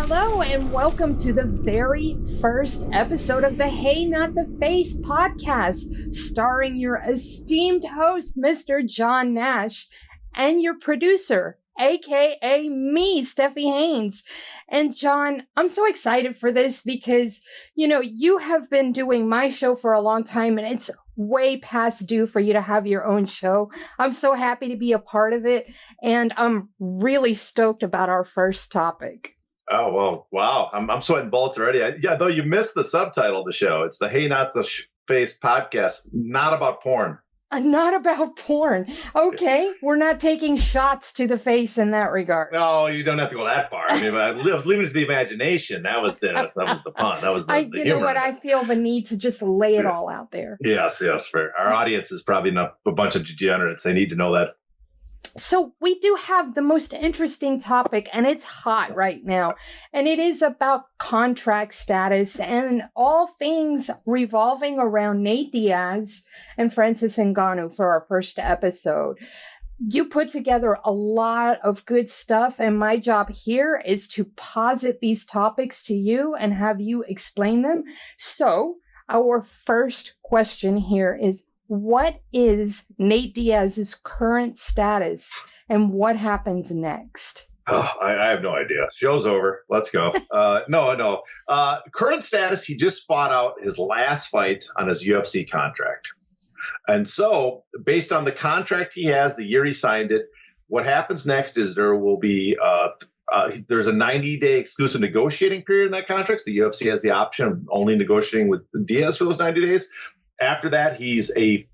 Hello, and welcome to the very first episode of the Hey Not the Face podcast, starring your esteemed host, Mr. John Nash, and your producer, aka me, Stephie Haynes. And John, I'm so excited for this because, you have been doing my show for a long time, and it's way past due for you to have your own show. I'm so happy to be a part of it, and I'm really stoked about our first topic. Oh, well, wow. I'm sweating bullets already. Though you missed the subtitle of the show. It's the Hey Not the Face podcast, not about porn. Not about porn. Okay, we're not taking shots to the face in that regard. No, you don't have to go that far. I mean, I was leaving it to the imagination. That was the pun. That was the humor. You know what? I feel the need to just lay it all out there. Yes, fair. Our audience is probably not a bunch of degenerates. They need to know that. So we do have the most interesting topic, and it's hot right now, and it is about contract status and all things revolving around Nate Diaz and Francis Ngannou for our first episode. You put together a lot of good stuff, and my job here is to posit these topics to you and have you explain them. So our first question here is, what is Nate Diaz's current status and what happens next? Oh, I have no idea. Show's over. Let's go. No. Current status, he just fought out his last fight on his UFC contract. And so based on the contract he has, the year he signed it, what happens next is there will be there's a 90-day exclusive negotiating period in that contract. So the UFC has the option of only negotiating with Diaz for those 90 days. After that, he's a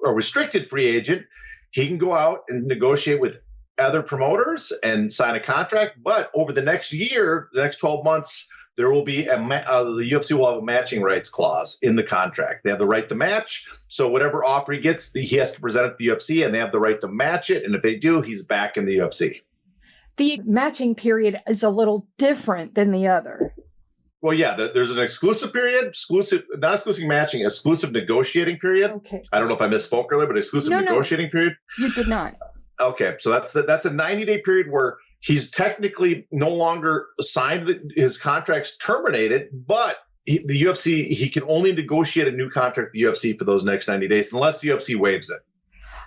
restricted free agent. He can go out and negotiate with other promoters and sign a contract. But over the next year, the next 12 months, there will be the UFC will have a matching rights clause in the contract. They have the right to match. So whatever offer he gets, he has to present it to the UFC, and they have the right to match it. And if they do, he's back in the UFC. The matching period is a little different than the other. Well, yeah, there's an exclusive period, not exclusive matching, exclusive negotiating period. Okay. I don't know if I misspoke earlier, but exclusive negotiating period. You did not. Okay, so that's a 90-day period where he's technically no longer signed, his contract's terminated, but the UFC, he can only negotiate a new contract with the UFC for those next 90 days unless the UFC waives it.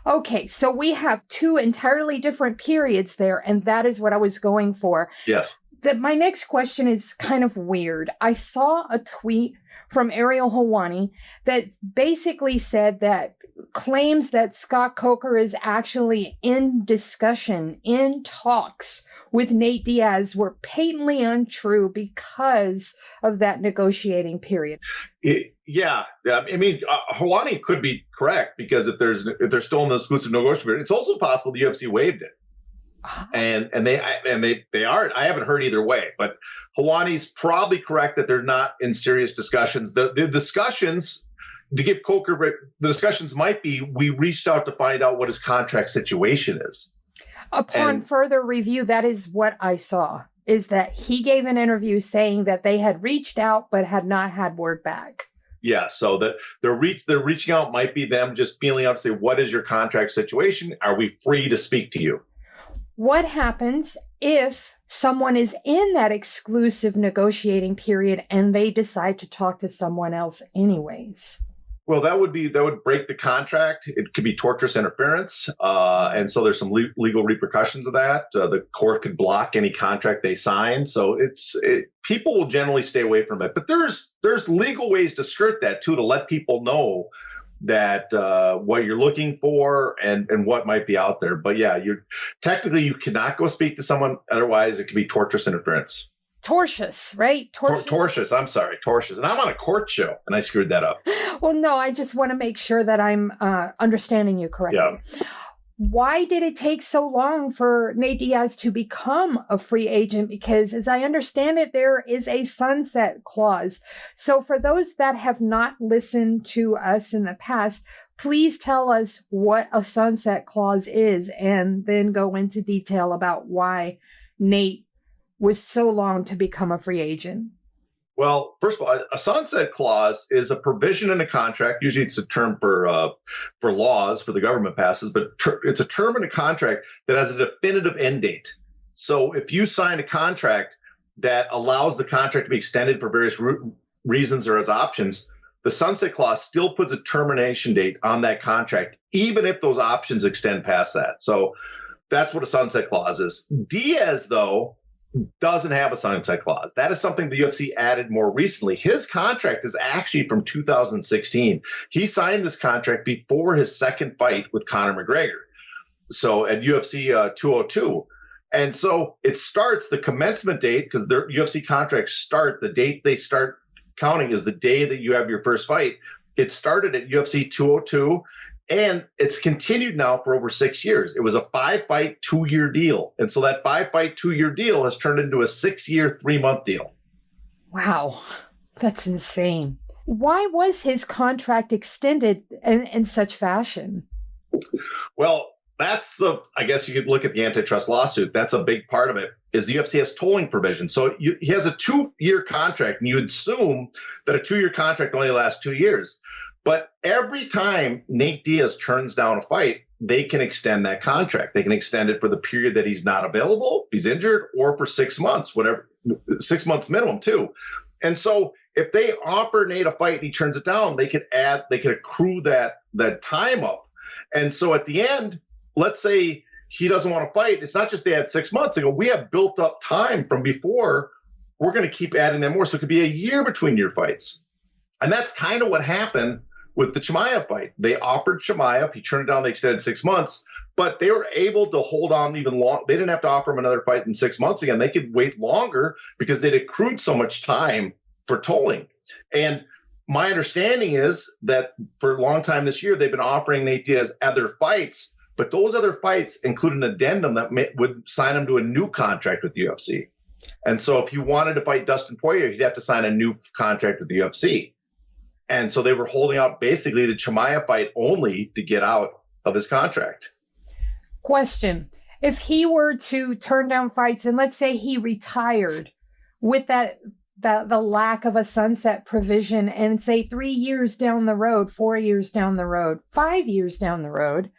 Okay, so we have two entirely different periods there, and that is what I was going for. Yes. My next question is kind of weird. I saw a tweet from Ariel Helwani that basically said that claims that Scott Coker is actually in discussion, in talks with Nate Diaz were patently untrue because of that negotiating period. Yeah. I mean, Helwani could be correct because if they're still in the exclusive negotiation period, it's also possible the UFC waived it. And they aren't. I haven't heard either way, but Helwani's probably correct that they're not in serious discussions. The discussions, to give Coker, the discussions might be, we reached out to find out what his contract situation is. Upon further review, that is what I saw, is that he gave an interview saying that they had reached out but had not had word back. Yeah, so that they're reaching out might be them just feeling out to say, what is your contract situation? Are we free to speak to you? What happens if someone is in that exclusive negotiating period and they decide to talk to someone else anyways? Well, that would break the contract. It could be tortious interference. And so there's some legal repercussions of that. The court could block any contract they sign. So people will generally stay away from it. But there's legal ways to skirt that too, to let people know that what you're looking for and what might be out there. But yeah, you cannot go speak to someone. Otherwise, it could be tortious interference. Tortious, right? Tortious. I'm sorry, tortious. And I'm on a court show, and I screwed that up. Well, no, I just want to make sure that I'm understanding you correctly. Yeah. Why did it take so long for Nate Diaz to become a free agent? Because as I understand it, there is a sunset clause. So for those that have not listened to us in the past, please tell us what a sunset clause is and then go into detail about why Nate was so long to become a free agent. Well, first of all, a sunset clause is a provision in a contract. Usually it's a term for laws for the government passes, but it's a term in a contract that has a definitive end date. So if you sign a contract that allows the contract to be extended for various reasons or as options, the sunset clause still puts a termination date on that contract, even if those options extend past that. So that's what a sunset clause is. Diaz, though, doesn't have a sunset clause. That is something the UFC added more recently. His contract is actually from 2016. He signed this contract before his second fight with Conor McGregor. So at UFC 202. And so it starts, the commencement date, because their UFC contracts start, the date they start counting is the day that you have your first fight. It started at UFC 202, and it's continued now for over 6 years. It was a 5-fight, 2-year deal. And so that 5-fight, 2-year deal has turned into a 6-year, 3-month deal. Wow, that's insane. Why was his contract extended in such fashion? Well, that's I guess you could look at the antitrust lawsuit. That's a big part of it, is the UFC has tolling provisions. So he has a 2-year contract, and you assume that a 2-year contract only lasts 2 years. But every time Nate Diaz turns down a fight, they can extend that contract. They can extend it for the period that he's not available, he's injured, or for 6 months, whatever, 6 months minimum too. And so if they offer Nate a fight and he turns it down, they could accrue that time up. And so at the end, let's say he doesn't want to fight. It's not just they had 6 months. They go, we have built up time from before. We're going to keep adding them more. So it could be a year between your fights. And that's kind of what happened with the Chimaev fight. They offered Chimaev. He turned it down. They extended 6 months. But they were able to hold on even long. They didn't have to offer him another fight in 6 months again. They could wait longer because they'd accrued so much time for tolling. And my understanding is that for a long time this year, they've been offering Nate Diaz other fights. But those other fights include an addendum that would sign him to a new contract with the UFC. And so if he wanted to fight Dustin Poirier, he'd have to sign a new contract with the UFC. And so they were holding out basically the Chimaev fight only to get out of his contract. Question. If he were to turn down fights and let's say he retired with the lack of a sunset provision and say 3 years down the road, 4 years down the road, 5 years down the road,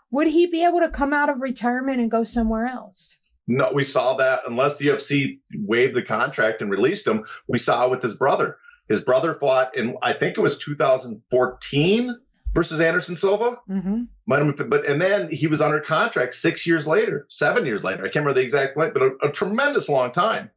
would he be able to come out of retirement and go somewhere else? No, we saw that unless the UFC waived the contract and released him. We saw it with his brother. His brother fought in, I think it was 2014 versus Anderson Silva. Mm-hmm. And then he was under contract 6 years later, 7 years later. I can't remember the exact length, but a tremendous long time.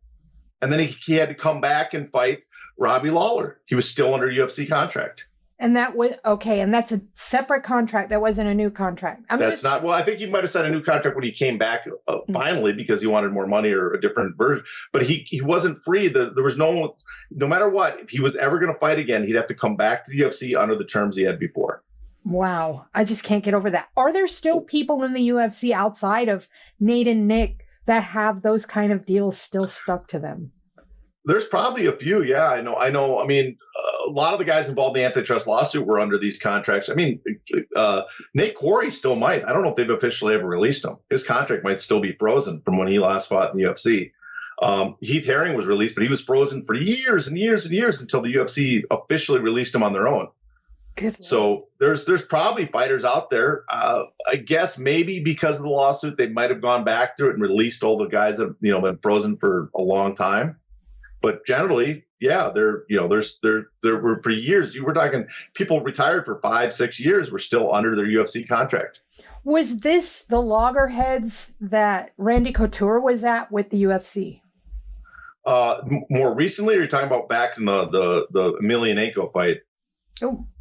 And then he had to come back and fight Robbie Lawler. He was still under UFC contract. And that was okay. And that's a separate contract. That wasn't a new contract. Well, I think he might have signed a new contract when he came back finally because he wanted more money or a different version. But he wasn't free. There was no matter what, if he was ever going to fight again, he'd have to come back to the UFC under the terms he had before. Wow. I just can't get over that. Are there still people in the UFC outside of Nate and Nick that have those kind of deals still stuck to them? There's probably a few. Yeah, I know. I mean, a lot of the guys involved in the antitrust lawsuit were under these contracts. I mean, Nate Quarry still might. I don't know if they've officially ever released him. His contract might still be frozen from when he last fought in the UFC. Heath Herring was released, but he was frozen for years and years and years until the UFC officially released him on their own. Good. So there's probably fighters out there. I guess maybe because of the lawsuit, they might have gone back through it and released all the guys that have been frozen for a long time. But generally, yeah, there were for years. You were talking people retired for 5-6 years were still under their UFC contract. Was this the loggerheads that Randy Couture was at with the UFC? More recently, or you're talking about back in the Emelianenko fight?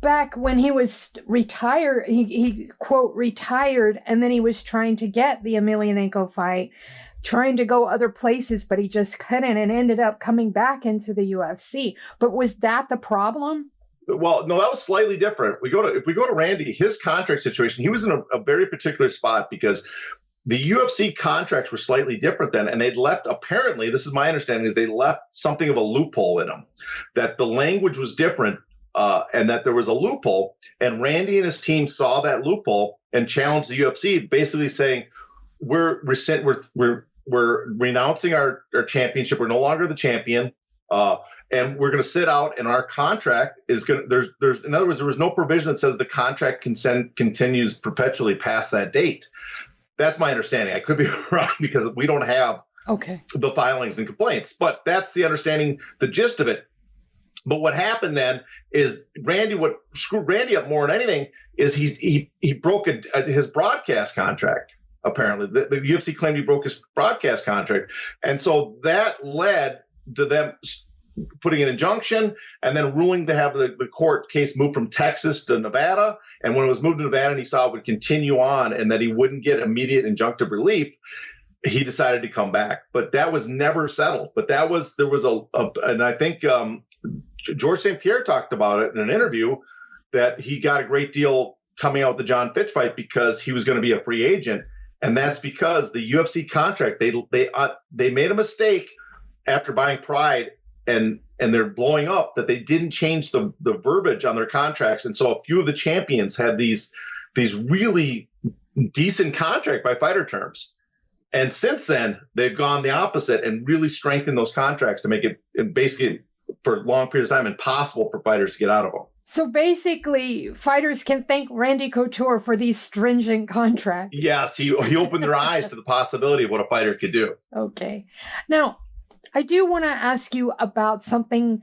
Back when he was retired, he quote retired, and then he was trying to get the Emelianenko fight, trying to go other places, but he just couldn't, and ended up coming back into the UFC. But was that the problem? Well, no, that was slightly different. If we go to Randy, his contract situation, he was in a very particular spot because the UFC contracts were slightly different then, and they'd left, apparently, this is my understanding, is they left something of a loophole in them, that the language was different, and that there was a loophole, and Randy and his team saw that loophole and challenged the UFC, basically saying, we're renouncing our championship. We're no longer the champion, and we're going to sit out. And our contract is going to. There's in other words, there was no provision that says the contract continues perpetually past that date. That's my understanding. I could be wrong because we don't have the filings and complaints. But that's the understanding, the gist of it. But what happened then is what screwed Randy up more than anything is he broke his broadcast contract. Apparently, the UFC claimed he broke his broadcast contract, and so that led to them putting an injunction and then ruling to have the court case moved from Texas to Nevada. And when it was moved to Nevada, and he saw it would continue on, and that he wouldn't get immediate injunctive relief, he decided to come back. But that was never settled. But there was and I think George St. Pierre talked about it in an interview that he got a great deal coming out with the John Fitch fight because he was going to be a free agent. And that's because the UFC contract, they made a mistake after buying Pride and they're blowing up that they didn't change the verbiage on their contracts. And so a few of the champions had these really decent contract by fighter terms. And since then, they've gone the opposite and really strengthened those contracts to make it basically for long periods of time impossible for fighters to get out of them. So basically, fighters can thank Randy Couture for these stringent contracts. Yes, he opened their eyes to the possibility of what a fighter could do. Okay. Now, I do want to ask you about something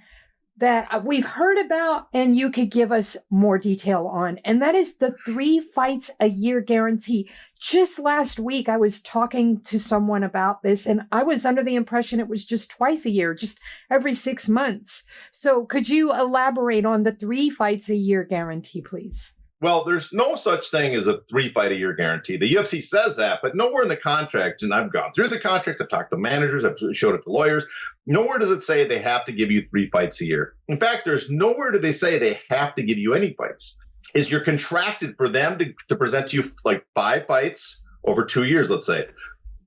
that we've heard about and you could give us more detail on, and that is the 3 fights a year guarantee. Just last week, I was talking to someone about this, and I was under the impression it was just twice a year, just every 6 months. So could you elaborate on the 3 fights a year guarantee, please? Well, there's no such thing as a 3 fight a year guarantee. The UFC says that, but nowhere in the contract, and I've gone through the contract, I've talked to managers, I've showed it to lawyers, nowhere does it say they have to give you 3 fights a year. In fact, there's nowhere do they say they have to give you any fights. Is you're contracted for them to present to you like 5 fights over 2 years, let's say.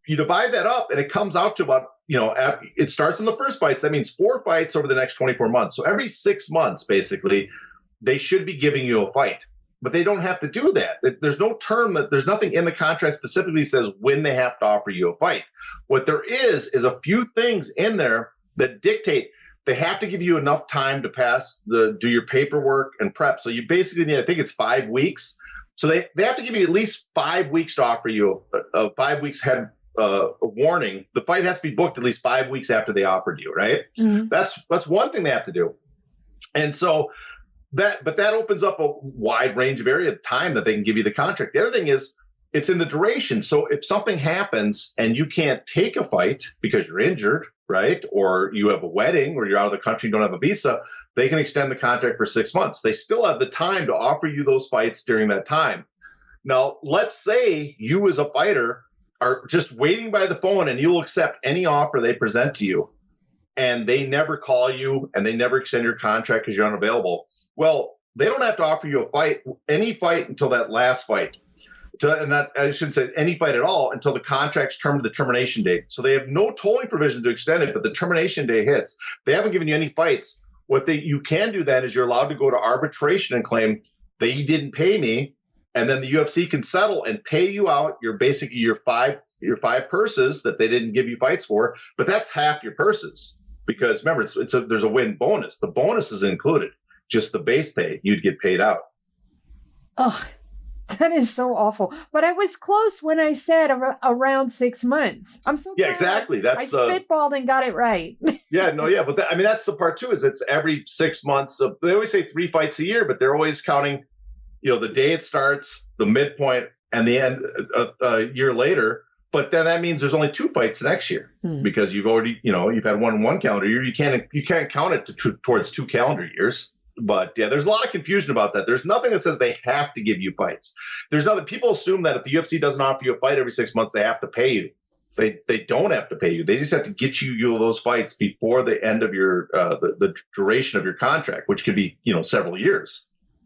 You divide that up and it comes out to about, it starts in the first fights. That means 4 fights over the next 24 months. So every 6 months, basically, they should be giving you a fight. But they don't have to do that. There's no term there's nothing in the contract specifically says when they have to offer you a fight. What there is a few things in there that dictate they have to give you enough time to do your paperwork and prep. So you basically need, I think it's 5 weeks. So they have to give you at least 5 weeks to offer you a 5 weeks head a warning. The fight has to be booked at least 5 weeks after they offered you, right? Mm-hmm. That's one thing they have to do. And so that opens up a wide range of area of time that they can give you the contract. The other thing is it's in the duration. So if something happens and you can't take a fight because you're injured, right, or you have a wedding or you're out of the country and don't have a visa, they can extend the contract for 6 months. They still have the time to offer you those fights during that time. Now, let's say you as a fighter are just waiting by the phone and you'll accept any offer they present to you, and they never call you and they never extend your contract because you're unavailable. Well, they don't have to offer you any fight until that last fight. I shouldn't say any fight at all until the contract's term to the termination date. So they have no tolling provision to extend it, but the termination day hits. They haven't given you any fights. You can do then is you're allowed to go to arbitration and claim they didn't pay me, and then the UFC can settle and pay you out your 5 purses that they didn't give you fights for, but that's half your purses because remember there's a win bonus. The bonus is included. Just the base pay, you'd get paid out. Oh, that is so awful. But I was close when I said around 6 months. I'm so glad. Exactly. I spitballed and got it right. But that's the part too. Is it's every 6 months. They always say 3 fights a year, but they're always counting, the day it starts, the midpoint, and the end a year later. But then that means there's only 2 fights the next year because you've already, you've had one calendar year. You can't count it towards 2 calendar years. But yeah, there's a lot of confusion about that. There's nothing that says they have to give you fights. There's nothing. People assume that if the UFC doesn't offer you a fight every 6 months, they have to pay you. They don't have to pay you. They just have to get you those fights before the end of your the duration of your contract, which could be several years.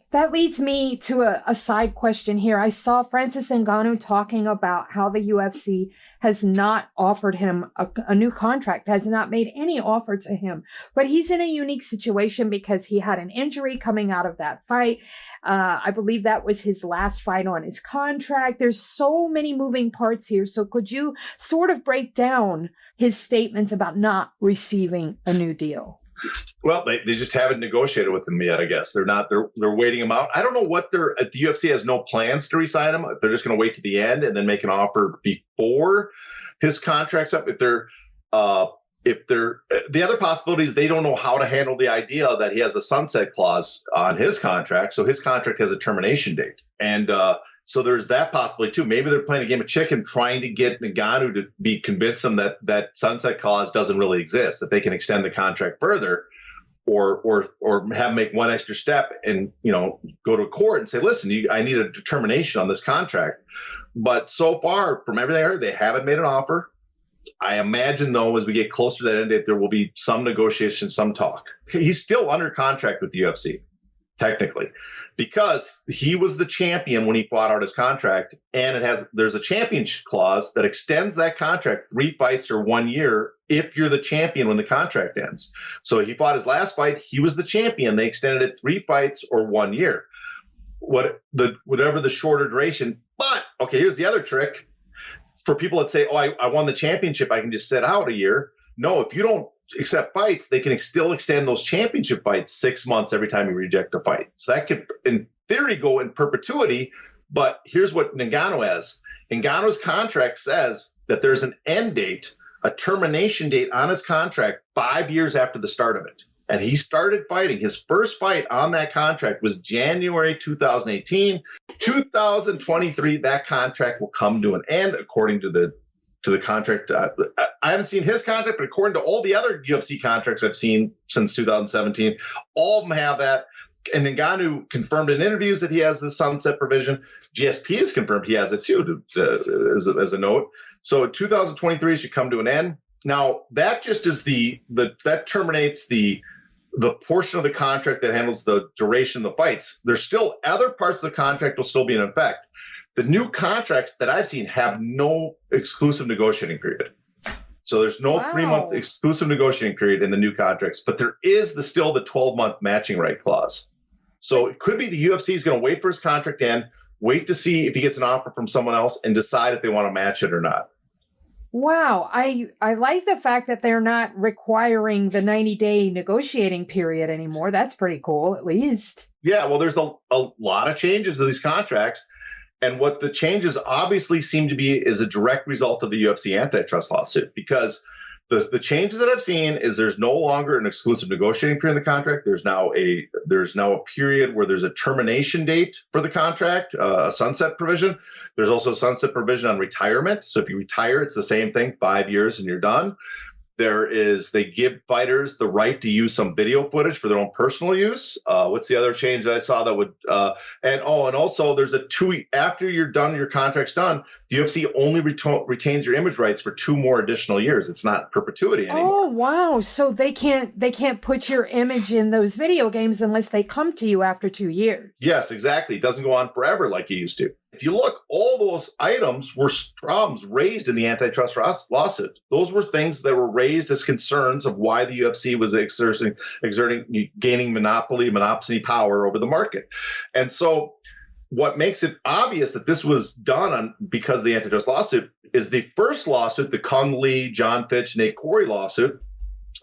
That leads me to a side question here. I saw Francis Ngannou talking about how the UFC has not offered him a new contract, has not made any offer to him. But he's in a unique situation because he had an injury coming out of that fight. I believe that was his last fight on his contract. There's so many moving parts here. So could you sort of break down his statements about not receiving a new deal? Well, they just haven't negotiated with him yet, I guess. They're waiting him out. I don't know what the UFC has no plans to re-sign him. If they're just going to wait to the end and then make an offer before his contract's up. If they're, if they're the other possibility is they don't know how to handle the idea that he has a sunset clause on his contract. So his contract has a termination date. And so there's that possibility too. Maybe they're playing a game of chicken trying to get Ngannou to convince them that sunset clause doesn't really exist, that they can extend the contract further or have him make one extra step and, go to court and say, listen, I need a determination on this contract. But so far, from everything I heard, they haven't made an offer. I imagine, though, as we get closer to that end date, there will be some negotiation, some talk. He's still under contract with the UFC, technically, because he was the champion when he fought out his contract. And there's a championship clause that extends that contract 3 fights or 1 year if you're the champion when the contract ends. So he fought his last fight. He was the champion. They extended it 3 fights or 1 year, whatever the shorter duration. But, okay, here's the other trick. For people that say, I won the championship, I can just sit out a year. No, if you don't accept fights, they can still extend those championship fights 6 months every time you reject a fight. So that could, in theory, go in perpetuity. But here's what Ngannou has. Ngannou's contract says that there's an end date, a termination date on his contract 5 years after the start of it. And he started fighting. His first fight on that contract was January 2018. 2023, that contract will come to an end, according to the contract. I haven't seen his contract, but according to all the other UFC contracts I've seen since 2017, all of them have that. And Ngannou confirmed in interviews that he has the sunset provision. GSP has confirmed he has it too, as a note. So 2023 should come to an end. Now, that just is that terminates the portion of the contract that handles the duration of the fights. There's still other parts of the contract will still be in effect. The new contracts that I've seen have no exclusive negotiating period. So there's no 3-month exclusive negotiating period in the new contracts, but there is still the 12-month matching right clause. So it could be the UFC is going to wait for his contract to end, wait to see if he gets an offer from someone else, and decide if they want to match it or not. Wow. I like the fact that they're not requiring the 90-day negotiating period anymore. That's pretty cool, at least. Yeah, well, there's a lot of changes to these contracts. And what the changes obviously seem to be is a direct result of the UFC antitrust lawsuit, because the changes that I've seen is there's no longer an exclusive negotiating period in the contract. There's now a period where there's a termination date for the contract, a sunset provision. There's also a sunset provision on retirement. So if you retire, it's the same thing, 5 years and you're done. They give fighters the right to use some video footage for their own personal use. What's the other change that I saw that would, and also there's after you're done, your contract's done, the UFC only retains your image rights for 2 more additional years. It's not perpetuity anymore. Oh, wow. So they can't put your image in those video games unless they come to you after 2 years. Yes, exactly. It doesn't go on forever like it used to. If you look, all those items were problems raised in the antitrust lawsuit. Those were things that were raised as concerns of why the UFC was gaining monopoly power over the market. And so what makes it obvious that this was done because of the antitrust lawsuit is the first lawsuit, the Kung Lee, John Fitch, Nate Corey lawsuit,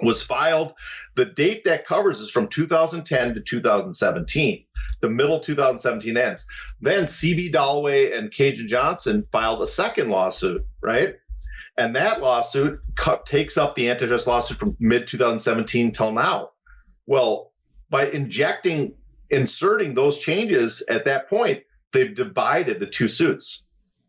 was filed. The date that covers is from 2010 to 2017. The middle 2017 ends. Then CB Dalloway and Cajun Johnson filed a second lawsuit, right? And that lawsuit takes up the antitrust lawsuit from mid-2017 till now. Well, by inserting those changes at that point, they've divided the 2 suits.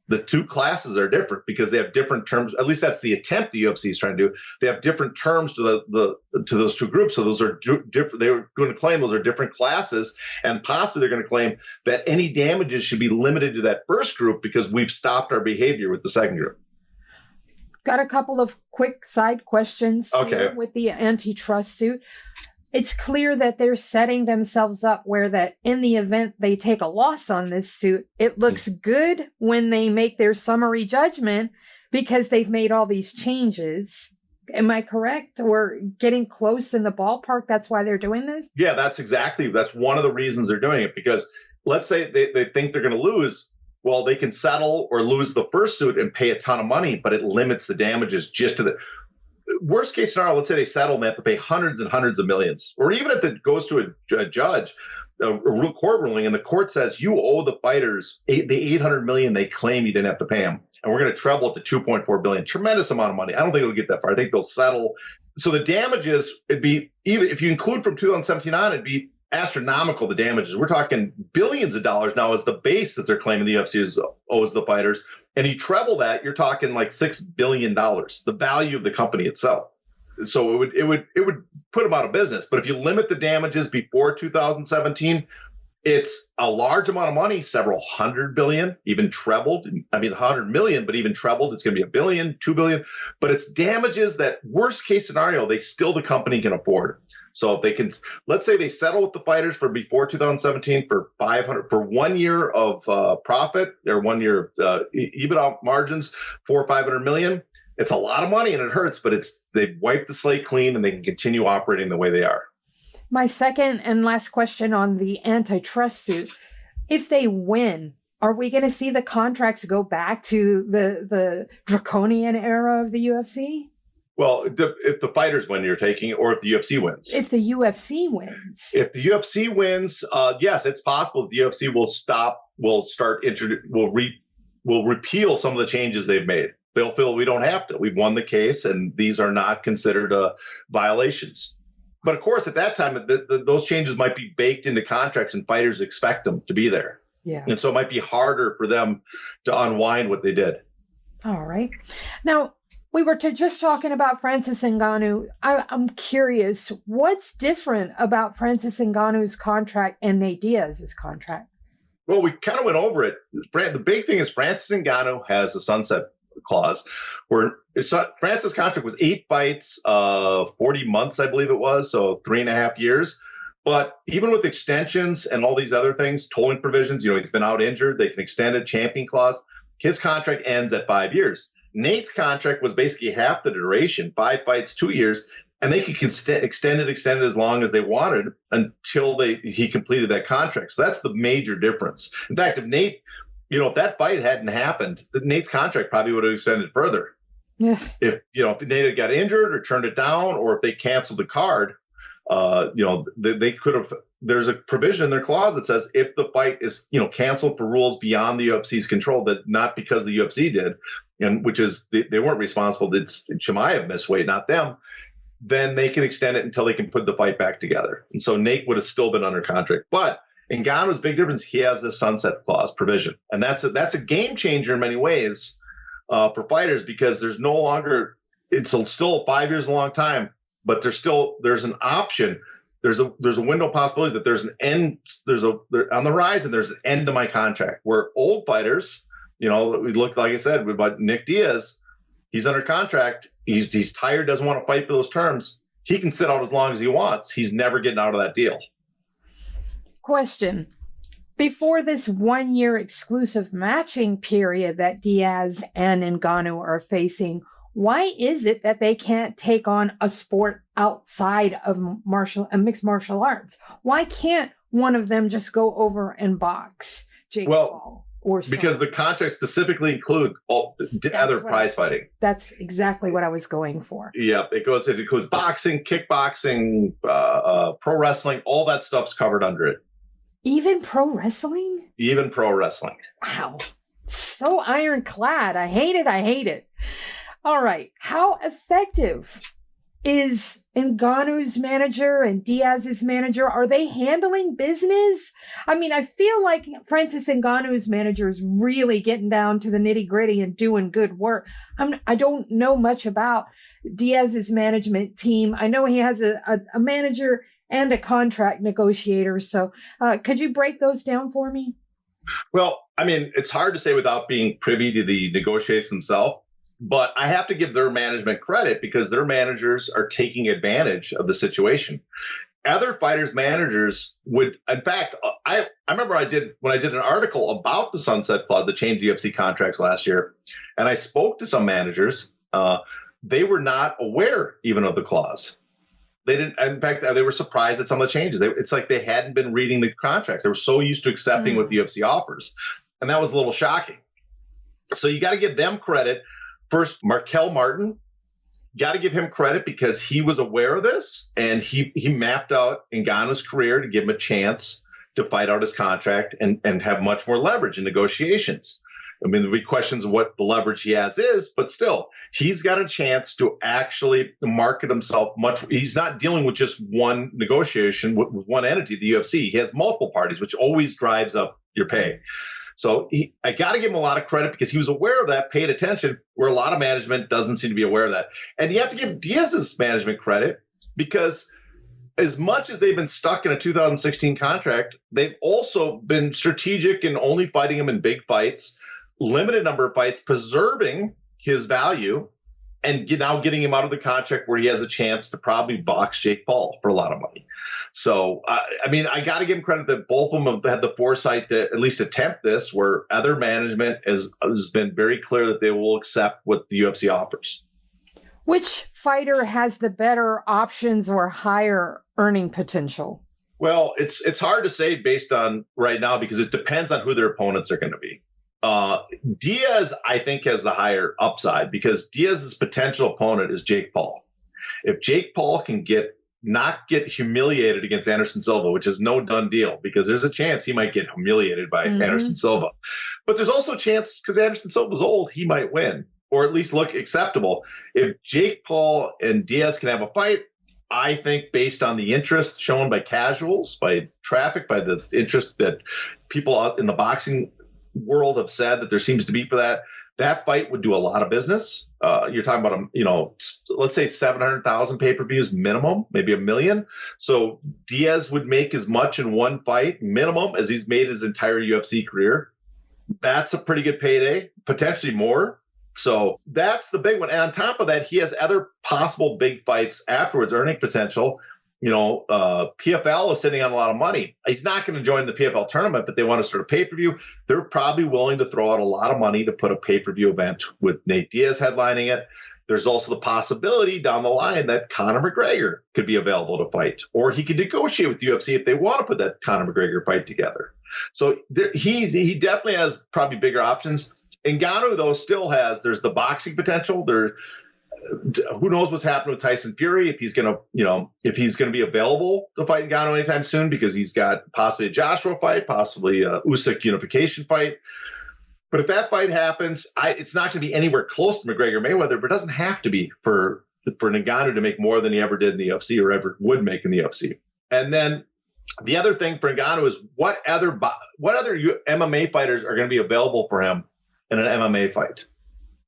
The 2 classes are different because they have different terms. At least that's the attempt the UFC is trying to do. They have different terms to those 2 groups. So those are different. They were going to claim those are different classes, and possibly they're going to claim that any damages should be limited to that first group because we've stopped our behavior with the second group. Got a couple of quick side questions here with the antitrust suit. It's clear that they're setting themselves up where that in the event they take a loss on this suit, it looks good when they make their summary judgment because they've made all these changes. Am I correct? We're getting close in the ballpark. That's why they're doing this? Yeah, that's one of the reasons they're doing it, because let's say they think they're going to lose. Well, they can settle or lose the first suit and pay a ton of money, but it limits the damages just to the worst case scenario. Let's say they settle and they have to pay hundreds and hundreds of millions, or even if it goes to a judge, a real court ruling, and the court says you owe the fighters the $800 million they claim you didn't have to pay them. and we're going to treble it to $2.4 billion. Tremendous amount of money. I don't think it'll get that far. I think they'll settle. So the damages, it'd be, even if you include from 2017 on, it'd be astronomical, the damages. We're talking billions of dollars now as the base that they're claiming the UFC owes the fighters. And you treble that, you're talking like $6 billion, the value of the company itself. So it would put them out of business. But if you limit the damages before 2017, it's a large amount of money, several hundred billion, even trebled. I mean, 100 million, but even trebled. It's going to be $1 billion, $2 billion. But it's damages that, worst case scenario, the company can afford. So if they can, let's say they settle with the fighters for before 2017 for 1 year of profit, or 1 year EBITDA margins, 400 or 500 million. It's a lot of money and it hurts, but they've wiped the slate clean and they can continue operating the way they are. My second and last question on the antitrust suit. If they win, are we going to see the contracts go back to the draconian era of the UFC? Well, if the fighters win, you're taking, or if the UFC wins. If the UFC wins. If the UFC wins, yes, it's possible the UFC will repeal some of the changes they've made. They'll feel we don't have to. We've won the case, and these are not considered violations. But of course, at that time, those changes might be baked into contracts, and fighters expect them to be there. Yeah. And so it might be harder for them to unwind what they did. All right. Now, we were just talking about Francis Ngannou. I'm curious, what's different about Francis Ngannou's contract and Nate Diaz's contract? Well, we kind of went over it. The big thing is Francis Ngannou has a sunset clause where Francis' contract was 8 fights, 40 months, I believe it was, so 3.5 years. But even with extensions and all these other things, tolling provisions, he's been out injured, they can extend a champion clause. His contract ends at 5 years. Nate's contract was basically half the duration, 5 fights, 2 years, and they could extend it as long as they wanted until he completed that contract. So that's the major difference. In fact, if Nate, if that fight hadn't happened, Nate's contract probably would have extended further. Yeah. If Nate had got injured or turned it down, or if they canceled the card, they could have. There's a provision in their clause that says if the fight is, canceled for rules beyond the UFC's control, that not because the UFC did, and which is they weren't responsible. It's Chimaev missed weight, not them. Then they can extend it until they can put the fight back together. And so Nate would have still been under contract. But Ngannou's big difference, he has this sunset clause provision, and that's a game changer in many ways for fighters, because there's no longer, it's still 5 years a long time, but there's an option. There's a window of possibility that there's an end. On the horizon, there's an end to my contract. Where old fighters, we looked, like I said, about Nick Diaz, he's under contract. He's tired, doesn't want to fight for those terms. He can sit out as long as he wants. He's never getting out of that deal. Question. Before this 1 year exclusive matching period that Diaz and Ngannou are facing, why is it that they can't take on a sport outside of mixed martial arts? Why can't one of them just go over and box Jake Paul or something? Because the contracts specifically include other prize fighting. That's exactly what I was going for. Yeah, it includes boxing, kickboxing, pro wrestling, all that stuff's covered under it. Even pro wrestling? Even pro wrestling. Wow. So ironclad. I hate it. All right. How effective is Ngannou's manager and Diaz's manager? Are they handling business? I mean, I feel like Francis Ngannou's manager is really getting down to the nitty gritty and doing good work. I don't know much about Diaz's management team. I know he has a manager and a contract negotiator. So could you break those down for me? Well, I mean, it's hard to say without being privy to the negotiations themselves. But I have to give their management credit, because their managers are taking advantage of the situation. Other fighters' managers would, in fact, I remember when I did an article about the sunset clause, the change UFC contracts last year, and I spoke to some managers. They were not aware even of the clause. They didn't. In fact, they were surprised at some of the changes. It's like they hadn't been reading the contracts. They were so used to accepting what the UFC offers, and that was a little shocking. So you got to give them credit. First, Markel Martin, got to give him credit, because he was aware of this, and he mapped out Ngannou's career to give him a chance to fight out his contract and have much more leverage in negotiations. I mean, there'll be questions of what the leverage he has is, but still, he's got a chance to actually market himself much. He's not dealing with just one negotiation with one entity, the UFC. He has multiple parties, which always drives up your pay. So I got to give him a lot of credit because he was aware of that, paid attention, where a lot of management doesn't seem to be aware of that. And you have to give Diaz's management credit because as much as they've been stuck in a 2016 contract, they've also been strategic in only fighting him in big fights, limited number of fights, preserving his value, and now getting him out of the contract where he has a chance to probably box Jake Paul for a lot of money. So, I mean, I got to give him credit that both of them have had the foresight to at least attempt this, where other management has been very clear that they will accept what the UFC offers. Which fighter has the better options or higher earning potential? Well, it's hard to say based on right now because it depends on who their opponents are going to be. Diaz, I think, has the higher upside because Diaz's potential opponent is Jake Paul. If Jake Paul can not get humiliated against Anderson Silva, which is no done deal because there's a chance he might get humiliated by Anderson Silva. But there's also a chance because Anderson Silva's old, he might win or at least look acceptable. If Jake Paul and Diaz can have a fight, I think based on the interest shown by casuals, by traffic, by the interest that people out in the boxing world have said that there seems to be for that fight would do a lot of business. You're talking about, let's say 700,000 pay-per-views minimum, maybe 1 million. So Diaz would make as much in one fight minimum as he's made his entire UFC career. That's a pretty good payday, potentially more. So that's the big one. And on top of that, he has other possible big fights afterwards, earning potential. PFL is sitting on a lot of money. He's not going to join the PFL tournament, but they want to start a pay-per-view. They're probably willing to throw out a lot of money to put a pay-per-view event with Nate Diaz headlining it. There's also the possibility down the line that Conor McGregor could be available to fight, or he could negotiate with the UFC if they want to put that Conor McGregor fight together. So he definitely has probably bigger options. Ngannou, though, still there's the boxing potential. Who knows what's happening with Tyson Fury, if he's going to be available to fight Ngannou anytime soon, because he's got possibly a Joshua fight, possibly a Usyk unification fight. But if that fight happens, it's not going to be anywhere close to McGregor Mayweather, but it doesn't have to be for Ngannou to make more than he ever did in the UFC or ever would make in the UFC. And then the other thing for Ngannou is what other MMA fighters are going to be available for him in an MMA fight.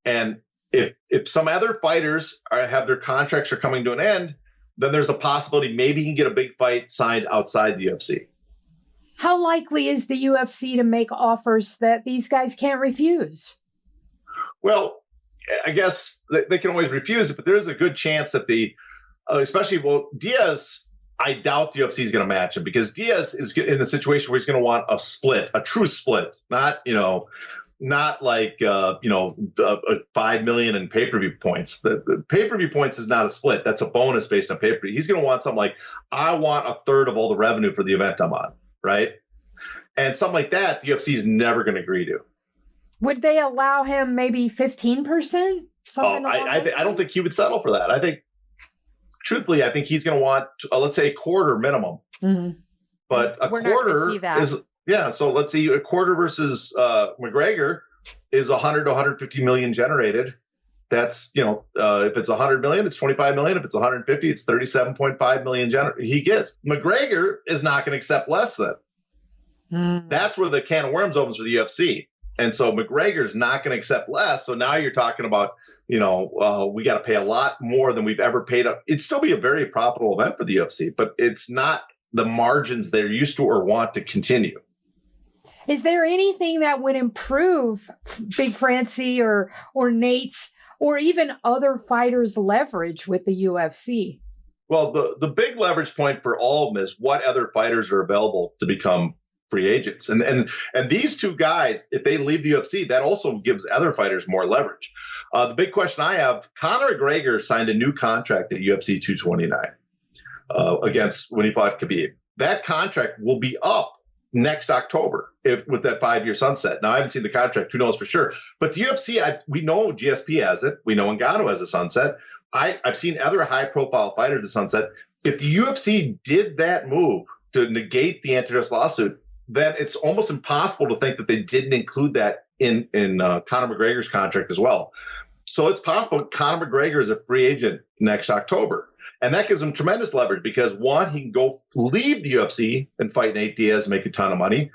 And if some other fighters have their contracts are coming to an end, then there's a possibility maybe he can get a big fight signed outside the UFC. How likely is the UFC to make offers that these guys can't refuse? Well, I guess they can always refuse it, but there's a good chance that Diaz, I doubt the UFC is going to match him because Diaz is in a situation where he's going to want a split, a true split, not like 5 million in pay-per-view points. The pay-per-view points is not a split. That's a bonus based on pay-per-view. He's going to want something like, I want a third of all the revenue for the event I'm on, right? And something like that, the UFC is never going to agree to. Would they allow him maybe 15%? I don't think he would settle for that. I think, truthfully, he's going to want, let's say, a quarter minimum. Mm-hmm. But a quarter is... Yeah, so let's see, a quarter versus McGregor is 100 to 150 million generated. That's, if it's 100 million, it's 25 million. If it's 150, it's 37.5 million he gets. McGregor is not going to accept less than. That's where the can of worms opens for the UFC. And so McGregor's not going to accept less. So now you're talking about, we got to pay a lot more than we've ever paid. It'd still be a very profitable event for the UFC, but it's not the margins they're used to or want to continue. Is there anything that would improve Big Francie or Nate's or even other fighters' leverage with the UFC? Well, the big leverage point for all of them is what other fighters are available to become free agents. And these two guys, if they leave the UFC, that also gives other fighters more leverage. The big question I have, Conor McGregor signed a new contract at UFC 229 against when he fought Khabib. That contract will be up next October with that 5-year sunset. Now, I haven't seen the contract. Who knows for sure? But the UFC, we know GSP has it. We know Ngannou has a sunset. I've seen other high-profile fighters with sunset. If the UFC did that move to negate the antitrust lawsuit, then it's almost impossible to think that they didn't include that in Conor McGregor's contract as well. So it's possible Conor McGregor is a free agent next October. And that gives him tremendous leverage because, one, he can go leave the UFC and fight Nate Diaz and make a ton of money.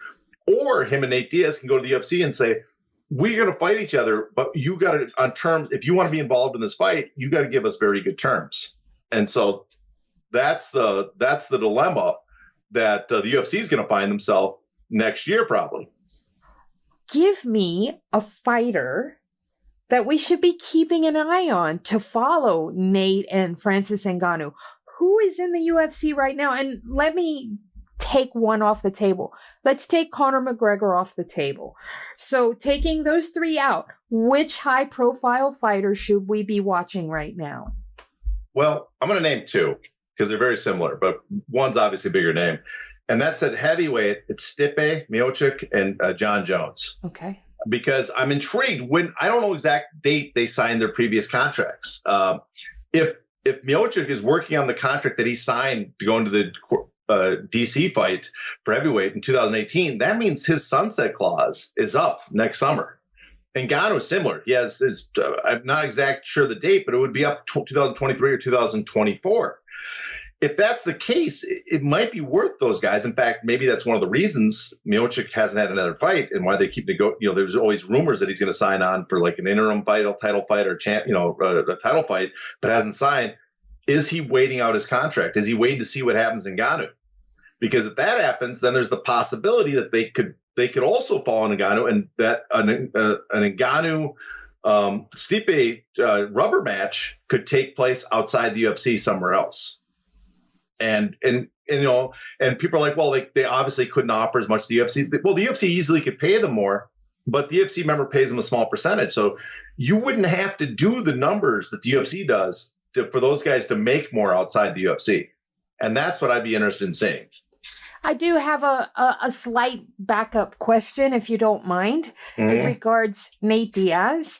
Or him and Nate Diaz can go to the UFC and say, we're going to fight each other, but you got to, on terms, if you want to be involved in this fight, you got to give us very good terms. And so that's the dilemma that the UFC is going to find themselves next year, probably. Give me a fighter that we should be keeping an eye on to follow Nate and Francis Ngannou. Who is in the UFC right now? And let me take one off the table. Let's take Conor McGregor off the table. So taking those three out, which high-profile fighter should we be watching right now? Well, I'm going to name two because they're very similar, but one's obviously a bigger name. And that's at heavyweight. It's Stipe Miocic and John Jones. Okay. Because I'm intrigued when I don't know exact date they signed their previous contracts. If Miocic is working on the contract that he signed to go into the DC fight for heavyweight in 2018, that means his sunset clause is up next summer. Ngannou is similar. He has, I'm not exact sure the date, but it would be up 2023 or 2024. If that's the case, it might be worth those guys. In fact, maybe that's one of the reasons Miocic hasn't had another fight and why they keep there's always rumors that he's going to sign on for like an interim fight, a title fight, or a title fight, but hasn't signed. Is he waiting out his contract? Is he waiting to see what happens in Ngannou? Because if that happens, then there's the possibility that they could also fall on Ngannou, and that an Ngannou Stipe rubber match could take place outside the UFC somewhere else. And people are like, well, they obviously couldn't offer as much to the UFC. Well, the UFC easily could pay them more, but the UFC member pays them a small percentage. So you wouldn't have to do the numbers that the UFC does for those guys to make more outside the UFC. And that's what I'd be interested in seeing. I do have a slight backup question, if you don't mind, in regards Nate Diaz.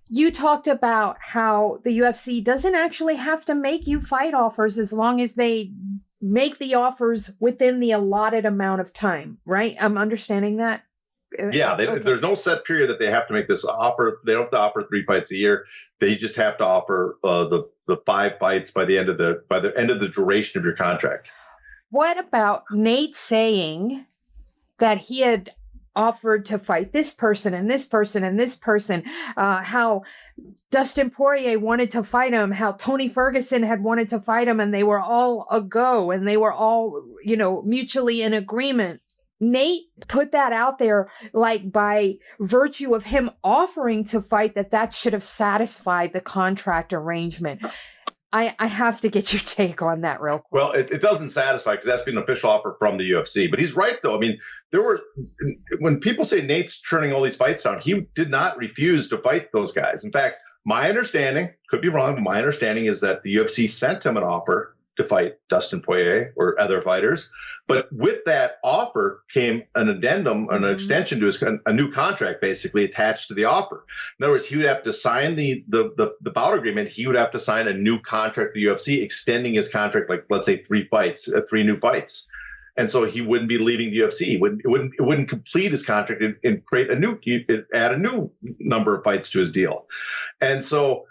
You talked about how the UFC doesn't actually have to make you fight offers as long as they make the offers within the allotted amount of time, right? I'm understanding that? Yeah, Okay. There's no set period that they have to make this offer. They don't have to offer 3 fights a year. They just have to offer the 5 fights by the end of the duration of your contract. What about Nate saying that he had offered to fight this person and this person and this person, how Dustin Poirier wanted to fight him, how Tony Ferguson had wanted to fight him, and they were all a go and they were all, mutually in agreement. Nate put that out there like by virtue of him offering to fight that should have satisfied the contract arrangement. I have to get your take on that real quick. Well, it doesn't satisfy because that's been an official offer from the UFC. But he's right, though. I mean, when people say Nate's turning all these fights down, he did not refuse to fight those guys. In fact, my understanding, could be wrong, but my understanding is that the UFC sent him an offer to fight Dustin Poirier or other fighters. But with that offer came an addendum, an extension to a new contract, basically attached to the offer. In other words, he would have to sign the bout agreement. He would have to sign a new contract with the UFC, extending his contract, like let's say 3 new fights. And so he wouldn't be leaving the UFC. It wouldn't complete his contract and create add a new number of fights to his deal. And so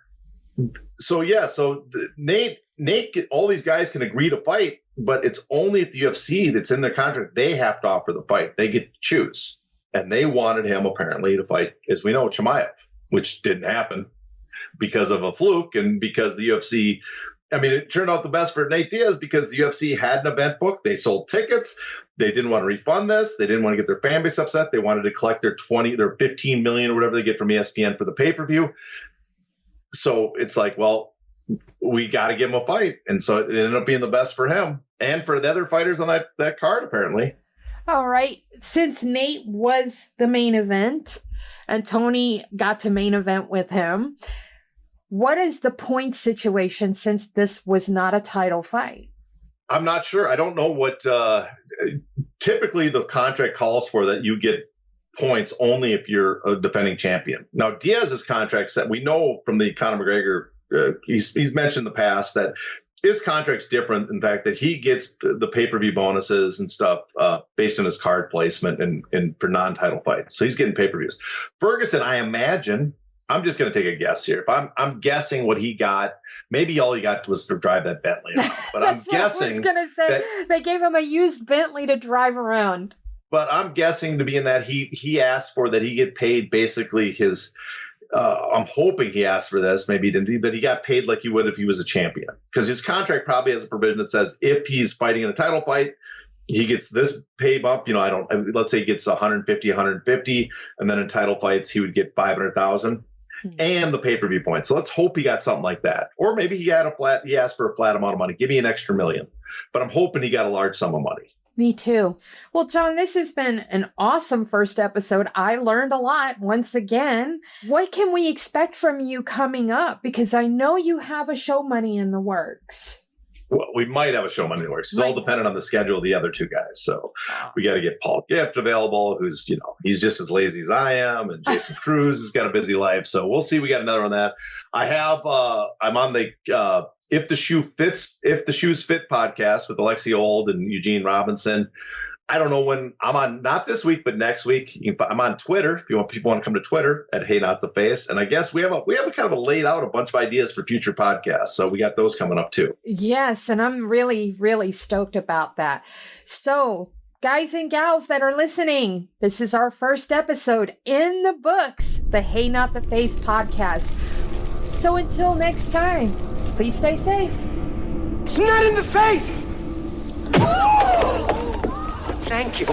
Nate, all these guys can agree to fight, but it's only at the UFC that's in their contract. They have to offer the fight. They get to choose. And they wanted him apparently to fight, as we know, Chimaev, which didn't happen because of a fluke and because the UFC, it turned out the best for Nate Diaz because the UFC had an event booked. They sold tickets. They didn't want to refund this. They didn't want to get their fan base upset. They wanted to collect their 15 million or whatever they get from ESPN for the pay-per-view. So it's like, well, we got to give him a fight. And so it ended up being the best for him and for the other fighters on that card, apparently. All right. Since Nate was the main event and Tony got to main event with him, what is the point situation since this was not a title fight? I'm not sure. I don't know what typically the contract calls for, that you get points only if you're a defending champion. Now, Diaz's contract set, we know from the Conor McGregor, he's mentioned in the past that his contract's different in fact that he gets the pay-per-view bonuses and stuff based on his card placement and for non-title fights. So he's getting pay-per-views. Ferguson, I imagine, I'm just going to take a guess here. If I'm guessing what he got, maybe all he got was to drive that Bentley around. But I'm guessing. I was going to say they gave him a used Bentley to drive around. But I'm guessing to be in that he asked for that he get paid basically his. I'm hoping he asked for this. Maybe he didn't, but he got paid like he would if he was a champion, because his contract probably has a provision that says if he's fighting in a title fight, he gets this pay bump. Let's say he gets 150, and then in title fights he would get 500,000 and the pay-per-view points. So let's hope he got something like that, or maybe he asked for a flat amount of money. Give me an extra $1 million, but I'm hoping he got a large sum of money. Me too. Well, John, this has been an awesome first episode. I learned a lot once again. What can we expect from you coming up? Because I know you have a show money in the works. Well, we might have a show money in the works. It's all dependent on the schedule of the other two guys. So we got to get Paul Gift available, who's, he's just as lazy as I am. And Jason Cruz has got a busy life. So we'll see. We got another on that. I'm on the, If the Shoes Fit podcast with Alexi Old and Eugene Robinson. I don't know when I'm on, not this week, but next week. I'm on Twitter. If people want to come to Twitter at Hey Not the Face. And I guess we have a kind of laid out a bunch of ideas for future podcasts. So we got those coming up too. Yes. And I'm really, really stoked about that. So guys and gals that are listening, this is our first episode in the books, the Hey Not the Face podcast. So until next time, please stay safe. It's not in the face! Thank you.